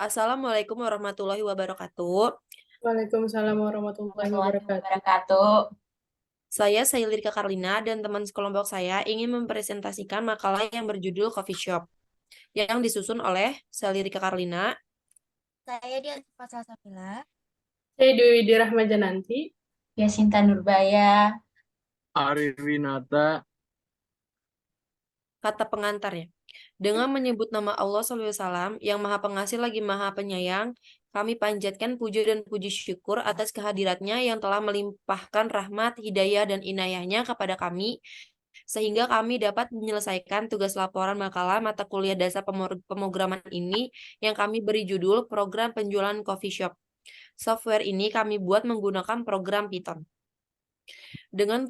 Assalamualaikum warahmatullahi wabarakatuh. Waalaikumsalam warahmatullahi Warahmatullahi wabarakatuh. wabarakatuh. Saya Sailirka Karlina dan teman sekelompok saya ingin mempresentasikan makalah yang berjudul Coffee Shop yang disusun oleh Sailirka Karlina, Saya Dian Safila, Saya Dewi Widi Rahmajananti. Yasinta Nurbaya. Arif Winata. kata pengantarnya. Dengan menyebut nama Allah SAW yang Maha Pengasih lagi Maha Penyayang, kami panjatkan puji dan puji syukur atas kehadiratnya yang telah melimpahkan rahmat, hidayah, dan inayahnya kepada kami sehingga kami dapat menyelesaikan tugas laporan makalah mata kuliah dasar pemrograman ini yang kami beri judul Program Penjualan Coffee Shop. Software ini kami buat menggunakan program Python. Dengan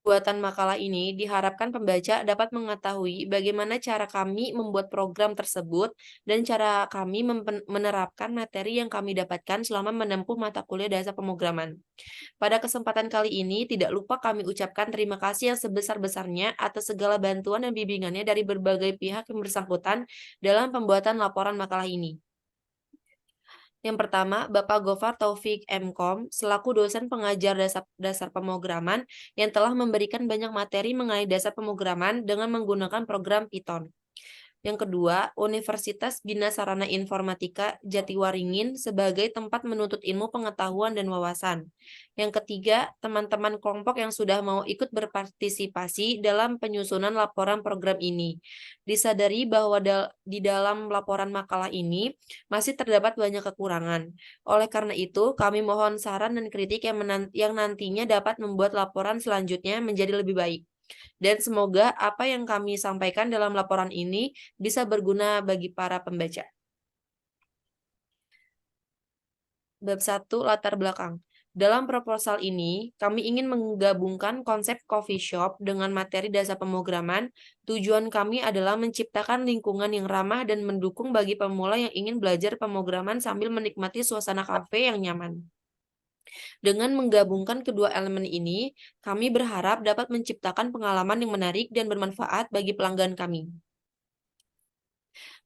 pembuatan makalah ini, diharapkan pembaca dapat mengetahui bagaimana cara kami membuat program tersebut dan cara kami menerapkan materi yang kami dapatkan selama menempuh mata kuliah dasar pemrograman. Pada kesempatan kali ini, tidak lupa kami ucapkan terima kasih yang sebesar-besarnya atas segala bantuan dan bimbingannya dari berbagai pihak yang bersangkutan dalam pembuatan laporan makalah ini. Yang pertama, Bapak Gofar Taufik M.Com, selaku dosen pengajar dasar pemrograman yang telah memberikan banyak materi mengenai dasar pemrograman dengan menggunakan program Python. Yang kedua, Universitas Bina Sarana Informatika Jatiwaringin sebagai tempat menuntut ilmu pengetahuan dan wawasan. Yang ketiga, teman-teman kelompok yang sudah mau ikut berpartisipasi dalam penyusunan laporan program ini. Disadari bahwa di dalam laporan makalah ini masih terdapat banyak kekurangan. Oleh karena itu, kami mohon saran dan kritik yang nantinya dapat membuat laporan selanjutnya menjadi lebih baik. Dan semoga apa yang kami sampaikan dalam laporan ini bisa berguna bagi para pembaca. Bab 1, latar belakang. Dalam proposal ini, kami ingin menggabungkan konsep coffee shop dengan materi dasar pemrograman. Tujuan kami adalah menciptakan lingkungan yang ramah dan mendukung bagi pemula yang ingin belajar pemrograman sambil menikmati suasana kafe yang nyaman. Dengan menggabungkan kedua elemen ini, kami berharap dapat menciptakan pengalaman yang menarik dan bermanfaat bagi pelanggan kami.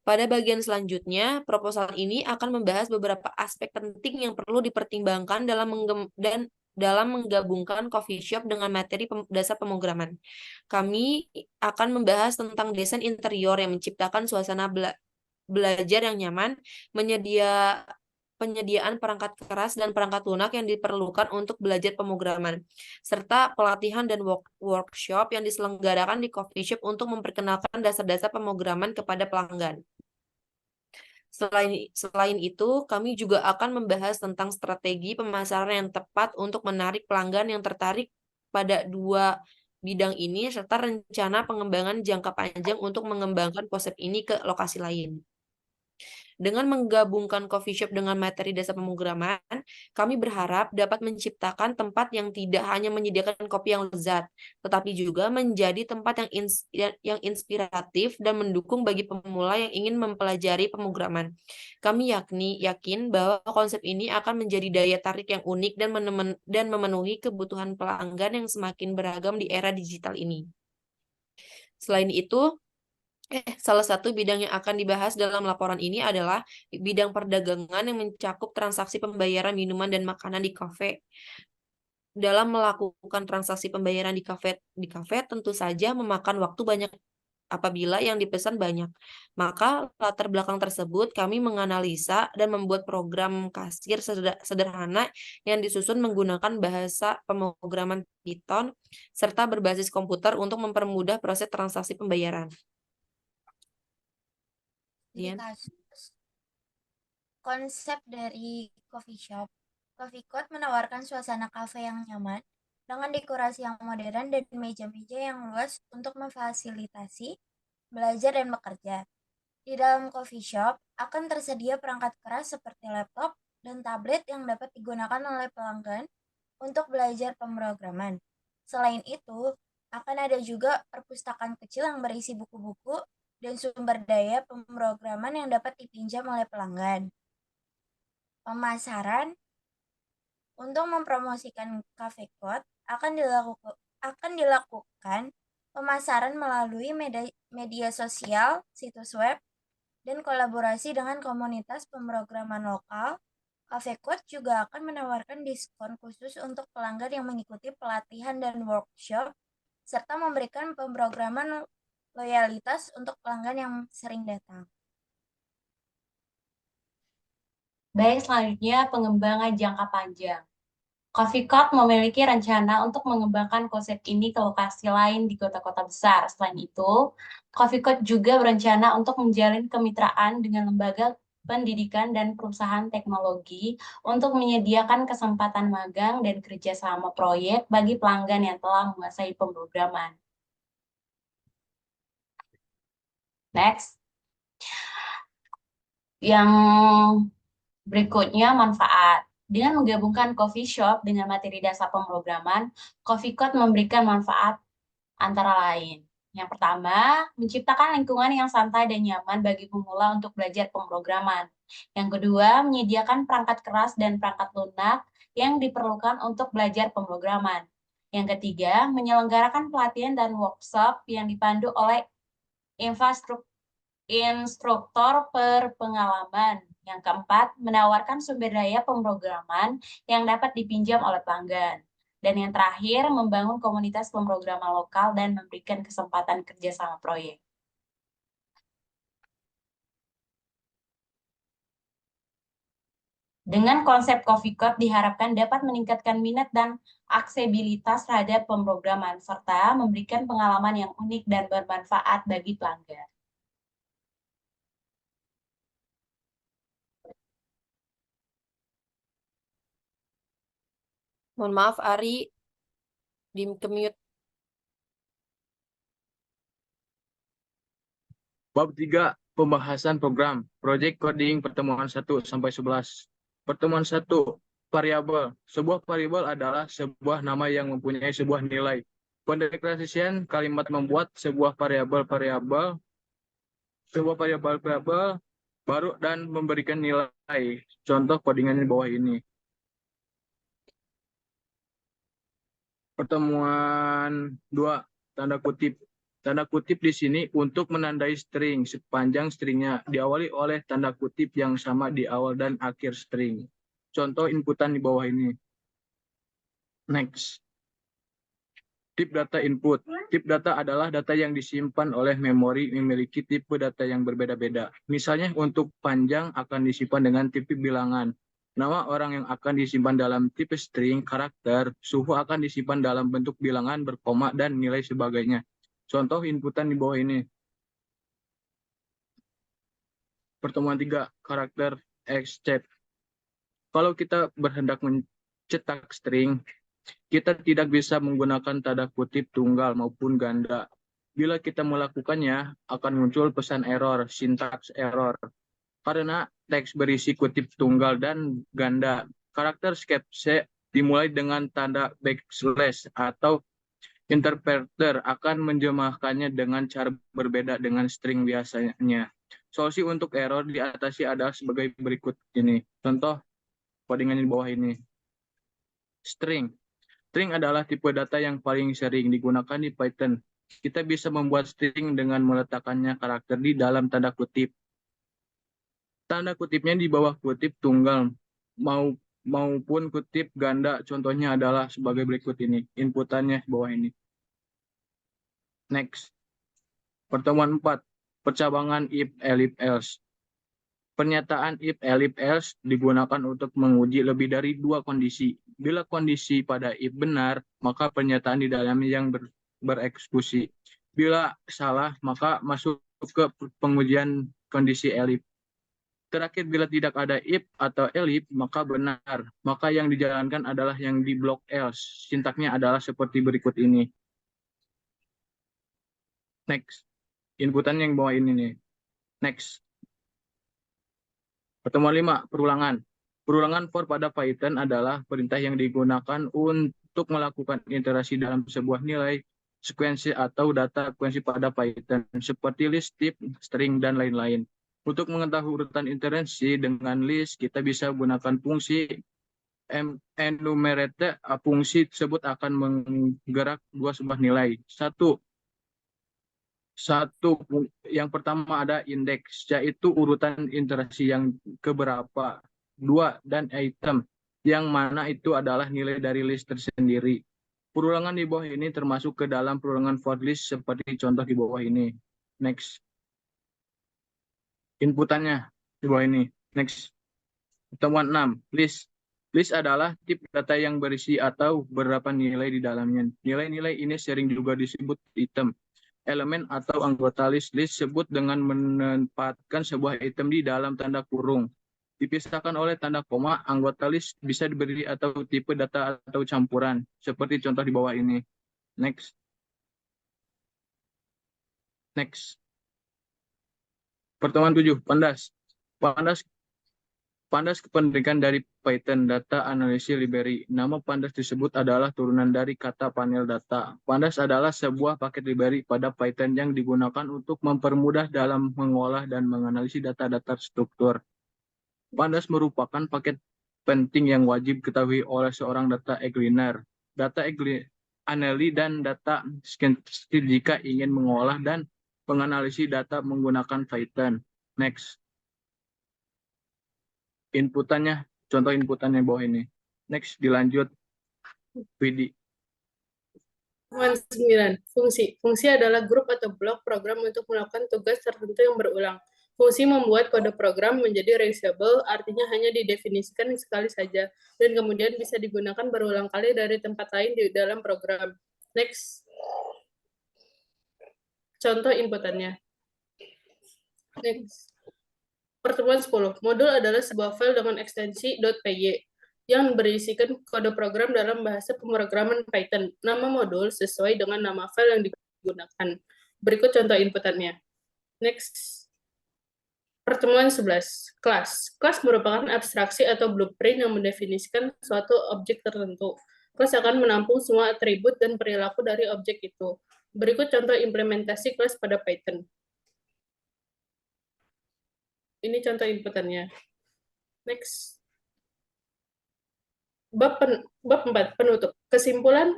Pada bagian selanjutnya, proposal ini akan membahas beberapa aspek penting yang perlu dipertimbangkan dalam menggabungkan coffee shop dengan materi dasar pemrograman. Kami akan membahas tentang desain interior yang menciptakan suasana belajar yang nyaman, penyediaan perangkat keras dan perangkat lunak yang diperlukan untuk belajar pemrograman, serta pelatihan dan workshop yang diselenggarakan di coffee shop untuk memperkenalkan dasar-dasar pemrograman kepada pelanggan. Selain itu, kami juga akan membahas tentang strategi pemasaran yang tepat untuk menarik pelanggan yang tertarik pada dua bidang ini, serta rencana pengembangan jangka panjang untuk mengembangkan konsep ini ke lokasi lain. Dengan menggabungkan coffee shop dengan materi dasar pemrograman, kami berharap dapat menciptakan tempat yang tidak hanya menyediakan kopi yang lezat, tetapi juga menjadi tempat yang inspiratif dan mendukung bagi pemula yang ingin mempelajari pemrograman. Kami yakin bahwa konsep ini akan menjadi daya tarik yang unik dan memenuhi kebutuhan pelanggan yang semakin beragam di era digital ini. Selain itu, salah satu bidang yang akan dibahas dalam laporan ini adalah bidang perdagangan yang mencakup transaksi pembayaran minuman dan makanan di kafe. Dalam melakukan transaksi pembayaran di kafe tentu saja memakan waktu banyak apabila yang dipesan banyak. Maka latar belakang tersebut kami menganalisa dan membuat program kasir sederhana yang disusun menggunakan bahasa pemrograman Python serta berbasis komputer untuk mempermudah proses transaksi pembayaran. Jadi Dian? kasus konsep dari coffee shop. Coffee Code menawarkan suasana kafe yang nyaman dengan dekorasi yang modern dan meja-meja yang luas untuk memfasilitasi belajar dan bekerja. Di dalam coffee shop akan tersedia perangkat keras seperti laptop dan tablet yang dapat digunakan oleh pelanggan untuk belajar pemrograman. Selain itu, akan ada juga perpustakaan kecil yang berisi buku-buku dan sumber daya pemrograman yang dapat dipinjam oleh pelanggan. Pemasaran untuk mempromosikan Cafe Code akan dilakukan pemasaran melalui media sosial, situs web, dan kolaborasi dengan komunitas pemrograman lokal, Cafe Code juga akan menawarkan diskon khusus untuk pelanggan yang mengikuti pelatihan dan workshop, serta memberikan pemrograman loyalitas untuk pelanggan yang sering datang. Baik, selanjutnya pengembangan jangka panjang. Coffee Cup memiliki rencana untuk mengembangkan konsep ini ke lokasi lain di kota-kota besar. Selain itu, Coffee Cup juga berencana untuk menjalin kemitraan dengan lembaga pendidikan dan perusahaan teknologi untuk menyediakan kesempatan magang dan kerjasama proyek bagi pelanggan yang telah menguasai pemrograman. Next. Yang berikutnya, manfaat. Dengan menggabungkan coffee shop dengan materi dasar pemrograman, Coffee Code memberikan manfaat antara lain. Yang pertama, menciptakan lingkungan yang santai dan nyaman bagi pemula untuk belajar pemrograman. Yang kedua, menyediakan perangkat keras dan perangkat lunak yang diperlukan untuk belajar pemrograman. Yang ketiga, menyelenggarakan pelatihan dan workshop yang dipandu oleh instruktur berpengalaman. Yang keempat, menawarkan sumber daya pemrograman yang dapat dipinjam oleh pelanggan. Dan yang terakhir, membangun komunitas pemrograman lokal dan memberikan kesempatan kerjasama proyek. Dengan konsep Coffee Code diharapkan dapat meningkatkan minat dan aksesibilitas terhadap pemrograman, serta memberikan pengalaman yang unik dan bermanfaat bagi pelanggan. Mohon maaf, Ari, di mute. Bab 3, pembahasan program, Project Coding pertemuan 1-11. Pertemuan 1, variabel. Sebuah variabel adalah sebuah nama yang mempunyai sebuah nilai. Pendeklarasian kalimat membuat sebuah variabel baru dan memberikan nilai. Contoh codingan di bawah ini. Pertemuan 2, tanda kutip. Tanda kutip di sini untuk menandai string sepanjang stringnya diawali oleh tanda kutip yang sama di awal dan akhir string. Contoh inputan di bawah ini. Next. Tip data input. Tip data adalah data yang disimpan oleh memori memiliki tipe data yang berbeda-beda. Misalnya untuk panjang akan disimpan dengan tipe bilangan. Nama orang yang akan disimpan dalam tipe string, karakter, suhu akan disimpan dalam bentuk bilangan berkoma dan nilai sebagainya. Contoh inputan di bawah ini. Pertemuan 3, karakter except. Kalau kita berhendak mencetak string, kita tidak bisa menggunakan tanda kutip tunggal maupun ganda. Bila kita melakukannya, akan muncul pesan error, sintaks error. Karena teks berisi kutip tunggal dan ganda. Karakter sketch dimulai dengan tanda backslash atau interpreter akan menjemahkannya dengan cara berbeda dengan string biasanya. Solusi untuk error diatasi adalah sebagai berikut ini. Contoh codingan di bawah ini. String. String adalah tipe data yang paling sering digunakan di Python. Kita bisa membuat string dengan meletakkannya karakter di dalam tanda kutip. Tanda kutipnya di bawah kutip tunggal maupun kutip ganda. Contohnya adalah sebagai berikut ini. Inputannya di bawah ini. Next. Pertemuan 4. Percabangan if, elif, else. Pernyataan if, elif, else digunakan untuk menguji lebih dari dua kondisi. Bila kondisi pada if benar, maka pernyataan di dalamnya yang bereksekusi. Bila salah, maka masuk ke pengujian kondisi elif. Terakhir, bila tidak ada if atau elif, maka benar. Maka yang dijalankan adalah yang di blok else. Sintaknya adalah seperti berikut ini. Next. Inputan yang bawah ini nih. Next. Pertemuan 5, perulangan. Perulangan for pada Python adalah perintah yang digunakan untuk melakukan iterasi dalam sebuah nilai, sekuensi atau data sekuensi pada Python, seperti list, tip, string, dan lain-lain. Untuk mengetahui urutan iterasi dengan list, kita bisa gunakan fungsi enumerate. Fungsi tersebut akan menggerak dua sebuah nilai. Yang pertama ada indeks, yaitu urutan interaksi yang keberapa. 2, dan item, yang mana itu adalah nilai dari list tersendiri. Perulangan di bawah ini termasuk ke dalam perulangan for list seperti contoh di bawah ini. Next. Inputannya di bawah ini. Next. Pertemuan 6, list. List adalah tip data yang berisi atau beberapa nilai di dalamnya. Nilai-nilai ini sering juga disebut item. Elemen atau anggota list disebut dengan menempatkan sebuah item di dalam tanda kurung. Dipisahkan oleh tanda koma, anggota list bisa diberi atau tipe data atau campuran, seperti contoh di bawah ini. Next. Next. Pertemuan 7, Pandas. Pandas kepemilikan dari Python Data Analysis Library. Nama Pandas tersebut adalah turunan dari kata panel data. Pandas adalah sebuah paket library pada Python yang digunakan untuk mempermudah dalam mengolah dan menganalisis data-data struktur. Pandas merupakan paket penting yang wajib diketahui oleh seorang data engineer, data analis, dan data scientist jika ingin mengolah dan menganalisis data menggunakan Python. Next. Contoh inputannya bawah ini. Next, dilanjut. Widi. 9. Fungsi. Fungsi adalah grup atau blok program untuk melakukan tugas tertentu yang berulang. Fungsi membuat kode program menjadi reusable, artinya hanya didefinisikan sekali saja, dan kemudian bisa digunakan berulang kali dari tempat lain di dalam program. Next. Contoh inputannya. Next. Pertemuan 10. Modul adalah sebuah file dengan ekstensi .py yang berisikan kode program dalam bahasa pemrograman Python. Nama modul sesuai dengan nama file yang digunakan. Berikut contoh inputannya. Next. Pertemuan 11. Kelas. Kelas merupakan abstraksi atau blueprint yang mendefinisikan suatu objek tertentu. Kelas akan menampung semua atribut dan perilaku dari objek itu. Berikut contoh implementasi kelas pada Python. Ini contoh inputannya. Next. Bab 4, penutup. Kesimpulan,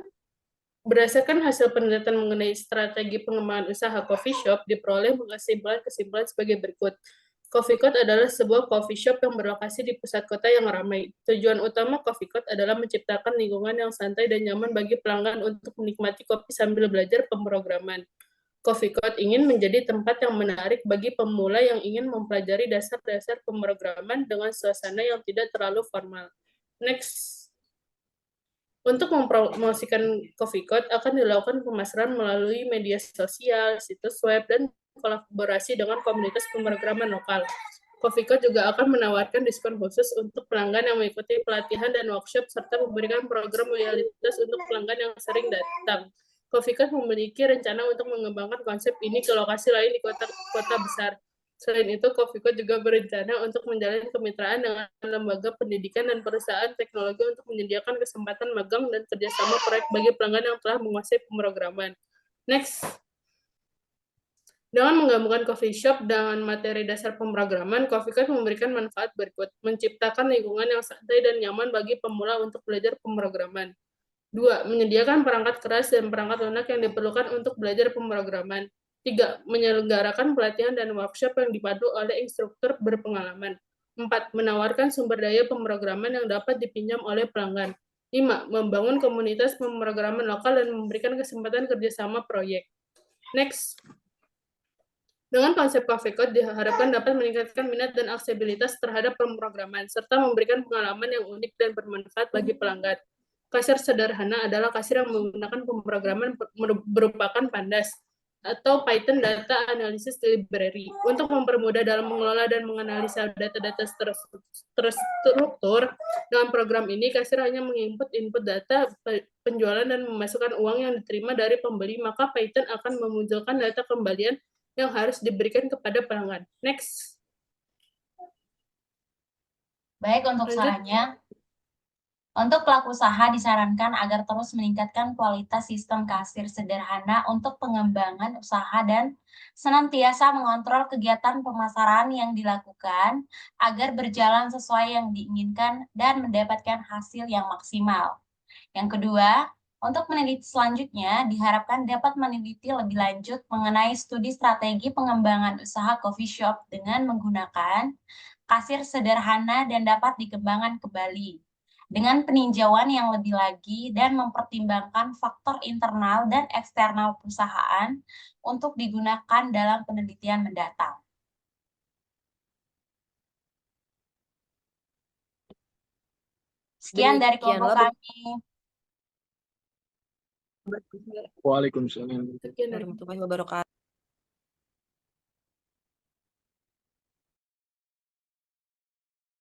berdasarkan hasil penelitian mengenai strategi pengembangan usaha coffee shop, diperoleh kesimpulan-kesimpulan sebagai berikut. Coffee Code adalah sebuah coffee shop yang berlokasi di pusat kota yang ramai. Tujuan utama Coffee Code adalah menciptakan lingkungan yang santai dan nyaman bagi pelanggan untuk menikmati kopi sambil belajar pemrograman. Coffee Code ingin menjadi tempat yang menarik bagi pemula yang ingin mempelajari dasar-dasar pemrograman dengan suasana yang tidak terlalu formal. Next. Untuk mempromosikan Coffee Code akan dilakukan pemasaran melalui media sosial, situs web, dan kolaborasi dengan komunitas pemrograman lokal. Coffee Code juga akan menawarkan diskon khusus untuk pelanggan yang mengikuti pelatihan dan workshop, serta memberikan program loyalitas untuk pelanggan yang sering datang. Coffee Code memiliki rencana untuk mengembangkan konsep ini ke lokasi lain di kota besar. Selain itu, Coffee Code juga berencana untuk menjalin kemitraan dengan lembaga pendidikan dan perusahaan teknologi untuk menyediakan kesempatan magang dan kerjasama proyek bagi pelanggan yang telah menguasai pemrograman. Next. Dengan menggabungkan coffee shop dengan materi dasar pemrograman, Coffee Code memberikan manfaat berikut: menciptakan lingkungan yang santai dan nyaman bagi pemula untuk belajar pemrograman. 2. Menyediakan perangkat keras dan perangkat lunak yang diperlukan untuk belajar pemrograman. 3. Menyelenggarakan pelatihan dan workshop yang dipandu oleh instruktur berpengalaman. 4. Menawarkan sumber daya pemrograman yang dapat dipinjam oleh pelanggan. 5. Membangun komunitas pemrograman lokal dan memberikan kesempatan kerjasama proyek. Next. Dengan konsep Coffee Code diharapkan dapat meningkatkan minat dan aksesibilitas terhadap pemrograman, serta memberikan pengalaman yang unik dan bermanfaat bagi pelanggan. Kasir sederhana adalah kasir yang menggunakan pemrograman berupakan Pandas atau Python Data Analysis Library untuk mempermudah dalam mengelola dan menganalisa data-data terstruktur. Dalam program ini, kasir hanya menginput data penjualan dan memasukkan uang yang diterima dari pembeli, maka Python akan memunculkan data kembalian yang harus diberikan kepada pelanggan. Next. Baik, untuk sarannya, untuk pelaku usaha disarankan agar terus meningkatkan kualitas sistem kasir sederhana untuk pengembangan usaha dan senantiasa mengontrol kegiatan pemasaran yang dilakukan agar berjalan sesuai yang diinginkan dan mendapatkan hasil yang maksimal. Yang kedua, Untuk peneliti selanjutnya, diharapkan dapat meneliti lebih lanjut mengenai studi strategi pengembangan usaha coffee shop dengan menggunakan kasir sederhana dan dapat dikembangkan kembali dengan peninjauan yang lebih lagi dan mempertimbangkan faktor internal dan eksternal perusahaan untuk digunakan dalam penelitian mendatang. Sekian dari kelompok Demikianlah kami. Waalaikumsalam. Sekian dari warahmatullahi wabarakatuh.